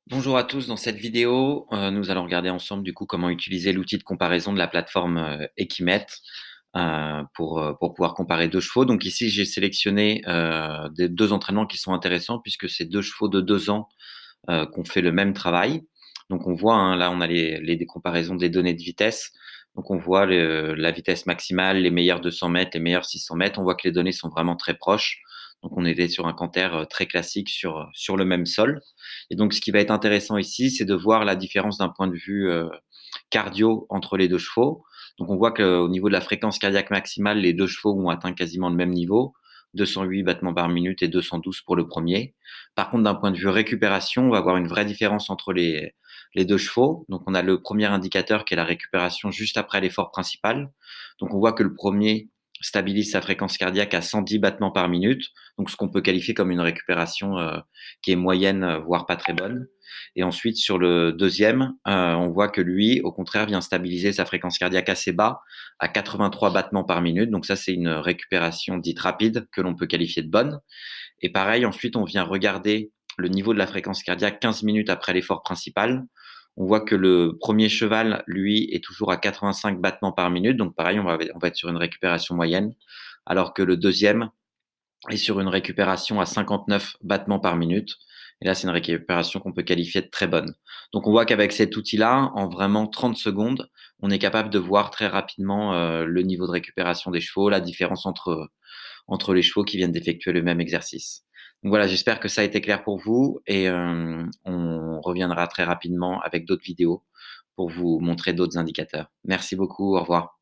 Bonjour à tous, dans cette vidéo, nous allons regarder ensemble du coup comment utiliser l'outil de comparaison de la plateforme, Equimet, pour pouvoir comparer 2 chevaux. Donc ici, j'ai sélectionné, des 2 entraînements qui sont intéressants puisque c'est 2 chevaux de 2 ans, qui ont fait le même travail. Donc on voit, hein, là on a les comparaisons des données de vitesse. Donc on voit la vitesse maximale, les meilleurs 200 mètres, les meilleurs 600 mètres. On voit que les données sont vraiment très proches. Donc on était sur un canter, très classique sur le même sol. Et donc ce qui va être intéressant ici, c'est de voir la différence d'un point de vue, cardio entre les 2 chevaux. Donc on voit qu'au niveau de la fréquence cardiaque maximale, les 2 chevaux ont atteint quasiment le même niveau, 208 battements par minute et 212 pour le premier. Par contre, d'un point de vue récupération, on va avoir une vraie différence entre les 2 chevaux. Donc on a le premier indicateur qui est la récupération juste après l'effort principal. Donc on voit que le premier stabilise sa fréquence cardiaque à 110 battements par minute, donc ce qu'on peut qualifier comme une récupération, qui est moyenne, voire pas très bonne. Et ensuite sur le deuxième, on voit que lui, au contraire, vient stabiliser sa fréquence cardiaque assez bas, à 83 battements par minute. Donc ça, c'est une récupération dite rapide que l'on peut qualifier de bonne. Et pareil, ensuite, on vient regarder le niveau de la fréquence cardiaque 15 minutes après l'effort principal. On voit que le premier cheval, lui, est toujours à 85 battements par minute. Donc pareil, on va être sur une récupération moyenne, alors que le deuxième est sur une récupération à 59 battements par minute. Et là, c'est une récupération qu'on peut qualifier de très bonne. Donc on voit qu'avec cet outil-là, en vraiment 30 secondes, on est capable de voir très rapidement, le niveau de récupération des chevaux, la différence entre les chevaux qui viennent d'effectuer le même exercice. Donc voilà, j'espère que ça a été clair pour vous et on reviendra très rapidement avec d'autres vidéos pour vous montrer d'autres indicateurs. Merci beaucoup, au revoir.